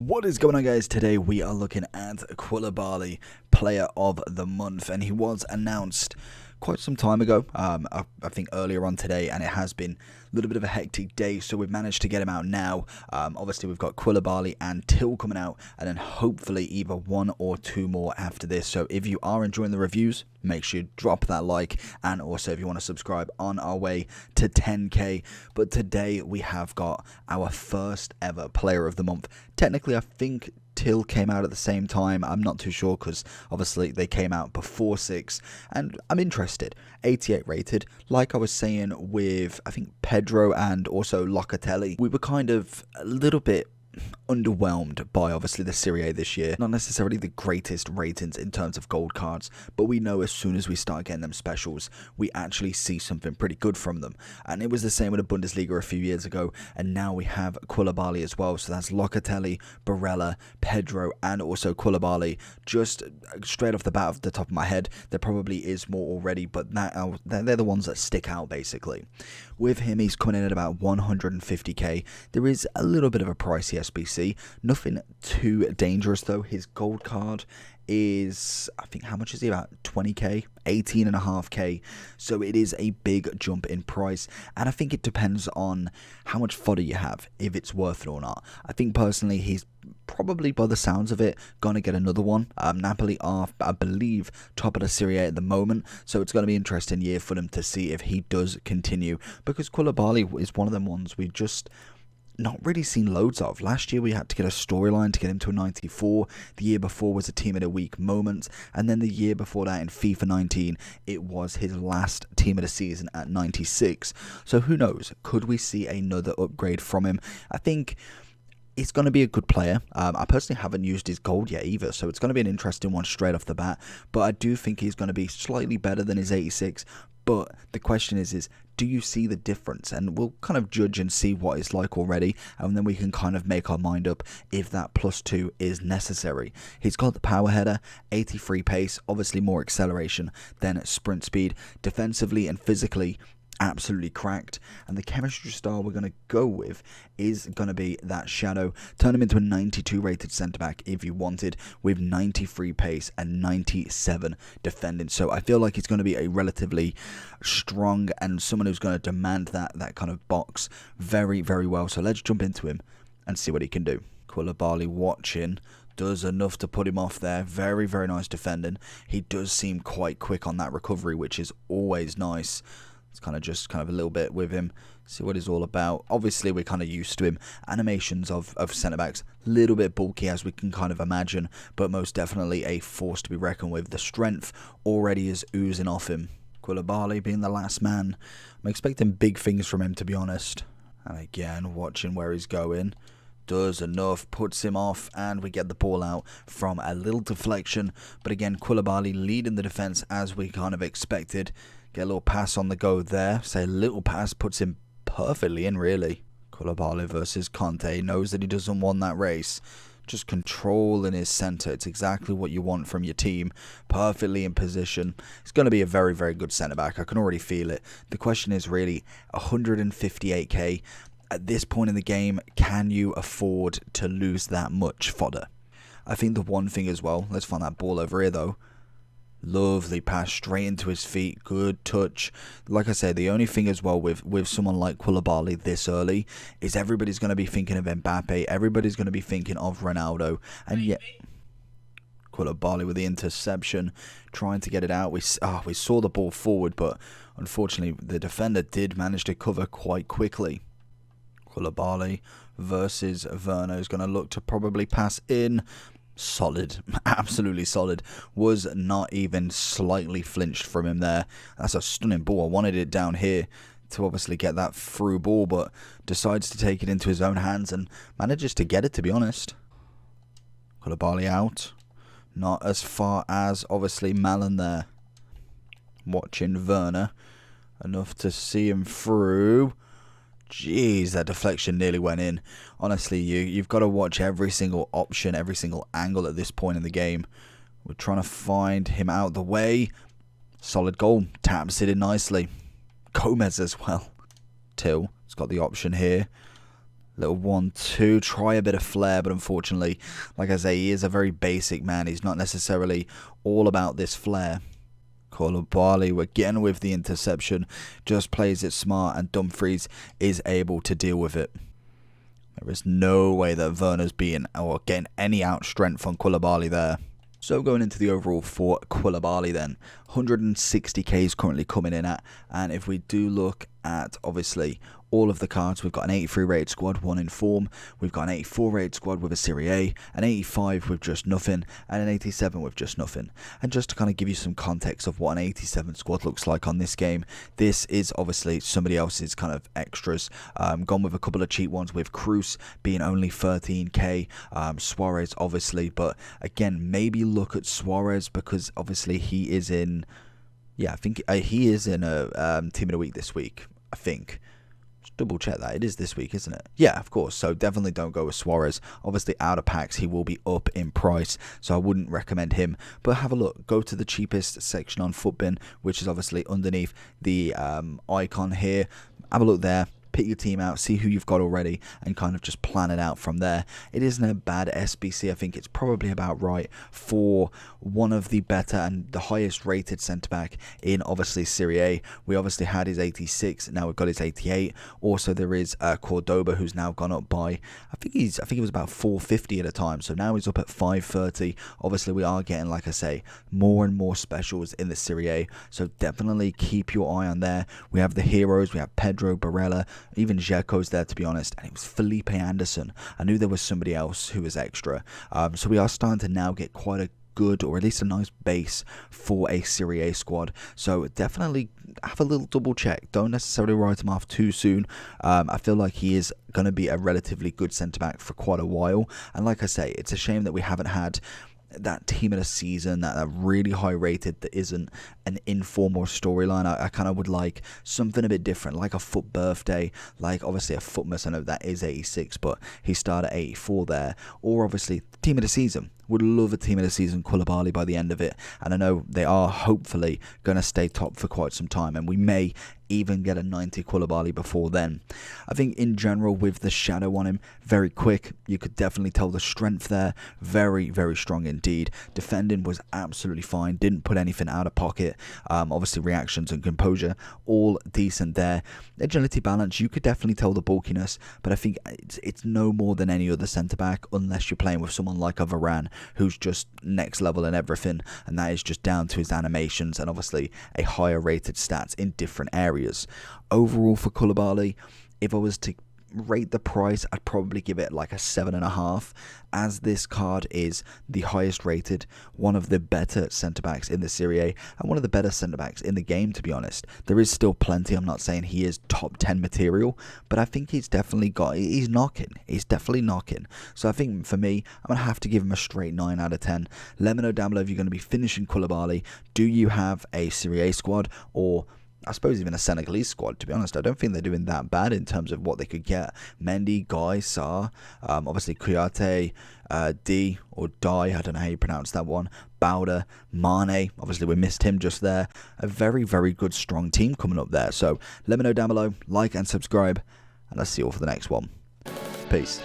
What is going on, guys? Today we are looking at Koulibaly, player of the month, and he was announced quite some time ago, I think earlier on today, and it has been a little bit of a hectic day, so we've managed to get him out now. Obviously we've got Koulibaly and Till coming out, and then hopefully either one or two more after this. So if you are enjoying the reviews, make sure you drop that like, and also if you want to subscribe, on our way to 10k. But today we have got our first ever player of the month. Technically, I think Till came out at the same time. I'm not too sure because obviously they came out before 6, and I'm interested. 88 rated. Like I was saying with, I think, Pedro and also Locatelli, we were kind of a little bit underwhelmed by obviously the Serie this year. Not necessarily the greatest ratings in terms of gold cards, but we know as soon as we start getting them specials, we actually see something pretty good from them. And it was the same with the Bundesliga a few years ago, and now we have Koulibaly as well. So that's Locatelli, Barella, Pedro, and also Koulibaly. Just straight off the bat, off the top of my head, there probably is more already, but they're the ones that stick out basically. With him, he's coming in at about 150k. There is a little bit of a pricey SBC. Nothing too dangerous though. His gold card is, I think, how much is he? About 20k, 18.5k. So it is a big jump in price, and I think it depends on how much fodder you have, if it's worth it or not. I think personally he's probably, by the sounds of it, gonna get another one. Napoli are, I believe, top of the Serie at the moment, so it's gonna be an interesting year for them to see if he does continue, because Koulibaly is one of them ones we just not really seen loads of. Last year we had to get a storyline to get him to a 94. The year before was a team of the week moment, and then the year before that in FIFA 19 it was his last team of the season at 96. So who knows, could we see another upgrade from him? I think he's going to be a good player. I personally haven't used his gold yet either, so it's going to be an interesting one straight off the bat, but I do think he's going to be slightly better than his 86. But the question is do you see the difference? And we'll kind of judge and see what it's like already, and then we can kind of make our mind up if that +2 is necessary. He's got the power header, 83 pace, obviously more acceleration than sprint speed. Defensively and physically, absolutely cracked, and the chemistry style we're going to go with is going to be that shadow. Turn him into a 92 rated centre back if you wanted, with 93 pace and 97 defending. So I feel like he's going to be a relatively strong and someone who's going to demand that kind of box very, very well. So let's jump into him and see what he can do. Koulibaly watching does enough to put him off there. Very, very nice defending. He does seem quite quick on that recovery, which is always nice. It's kind of a little bit with him, see what he's all about. Obviously we're kind of used to him. Animations of centre-backs, a little bit bulky as we can kind of imagine, but most definitely a force to be reckoned with. The strength already is oozing off him. Koulibaly being the last man. I'm expecting big things from him, to be honest. And again, watching where he's going. Does enough, puts him off, and we get the ball out from a little deflection. But again, Koulibaly leading the defence as we kind of expected. Get a little pass on the go there. Say a little pass puts him perfectly in, really. Koulibaly versus Conte. Knows that he doesn't want that race. Just control in his centre. It's exactly what you want from your team. Perfectly in position. It's going to be a very, very good centre-back. I can already feel it. The question is really 158k. At this point in the game, can you afford to lose that much fodder? I think the one thing as well, let's find that ball over here though. Lovely pass straight into his feet. Good touch. Like I said, the only thing as well with someone like Koulibaly this early is everybody's going to be thinking of Mbappe. Everybody's going to be thinking of Ronaldo. And yet, Koulibaly with the interception, trying to get it out. We saw the ball forward, but unfortunately the defender did manage to cover quite quickly. Koulibaly versus Werner is going to look to probably pass in. Solid, absolutely solid. Was not even slightly flinched from him there. That's a stunning ball. I wanted it down here to obviously get that through ball, but decides to take it into his own hands and manages to get it, to be honest. Koulibaly out. Not as far as obviously Malin there. Watching Werner. Enough to see him through. Jeez, that deflection nearly went in. Honestly, you've got to watch every single option, every single angle at this point in the game. We're trying to find him out the way. Solid goal. Taps it in nicely. Gomez as well. Till has got the option here. Little 1-2, try a bit of flair, but unfortunately, like I say, he is a very basic man. He's not necessarily all about this flair. Koulibaly again with the interception, just plays it smart, and Dumfries is able to deal with it. There is no way that Werner's being or getting any out strength on Koulibaly there. So going into the overall for Koulibaly then, 160k is currently coming in at, and if we do look at obviously all of the cards, we've got an 83 rated squad, 1 in form, we've got an 84 rated squad with a Serie A, an 85 with just nothing, and an 87 with just nothing. And just to kind of give you some context of what an 87 squad looks like on this game, this is obviously somebody else's kind of extras. Gone with a couple of cheap ones, with Cruz being only 13k, Suarez obviously, but again, maybe look at Suarez because obviously he is in, yeah, I think he is in a team of the week this week, I think. Double check that. It is this week, isn't it? Yeah, of course. So definitely don't go with Suarez. Obviously, out of packs, he will be up in price, so I wouldn't recommend him. But have a look. Go to the cheapest section on Futbin, which is obviously underneath the icon here. Have a look there. Pick your team out, see who you've got already, and kind of just plan it out from there. It isn't a bad SBC. I think it's probably about right for one of the better and the highest rated centre back in obviously Serie A. We obviously had his 86, now we've got his 88. Also there is Cordoba, who's now gone up by I think it was about 450 at a time, so now he's up at 530. Obviously we are getting, like I say, more and more specials in the Serie A, so definitely keep your eye on there. We have the heroes, we have Pedro, Barella, even Dzeko's there, to be honest, and it was Felipe Anderson. I knew there was somebody else who was extra. So we are starting to now get quite a good, or at least a nice base for a Serie A squad. So definitely have a little double check. Don't necessarily write him off too soon. I feel like he is going to be a relatively good centre-back for quite a while. And like I say, it's a shame that we haven't had that team of the season, that really high rated, that isn't an informal storyline. I kind of would like something a bit different, like a Foot birthday, like obviously a Footmas. I know that is 86, but he started at 84 there. Or obviously team of the season. Would love a team of the season Koulibaly by the end of it, and I know they are hopefully going to stay top for quite some time, and we may even get a 90 Koulibaly before then. I think in general, with the shadow on him, very quick, you could definitely tell the strength there, very, very strong indeed. Defending was absolutely fine, didn't put anything out of pocket. Obviously reactions and composure, all decent there. Agility balance, you could definitely tell the bulkiness, but I think it's no more than any other centre-back, unless you're playing with someone like a Varane, who's just next level in everything, and that is just down to his animations and obviously a higher rated stats in different areas. Overall for Koulibaly, if I was to rate the price, I'd probably give it like a 7.5, as this card is the highest rated, one of the better centre-backs in the Serie A, and one of the better centre-backs in the game, to be honest. There is still plenty. I'm not saying he is top 10 material, but I think he's definitely he's knocking. He's definitely knocking. So I think for me, I'm going to have to give him a straight 9 out of 10. Let me know down below if you're going to be finishing Koulibaly. Do you have a Serie A squad, or I suppose even a Senegalese squad, to be honest? I don't think they're doing that bad in terms of what they could get. Mendy, Guy, Sarr, obviously Kouyaté, D or Die, I don't know how you pronounce that one, Bauder, Mane, obviously we missed him just there. A very, very good, strong team coming up there. So let me know down below, like and subscribe, and I'll see you all for the next one. Peace.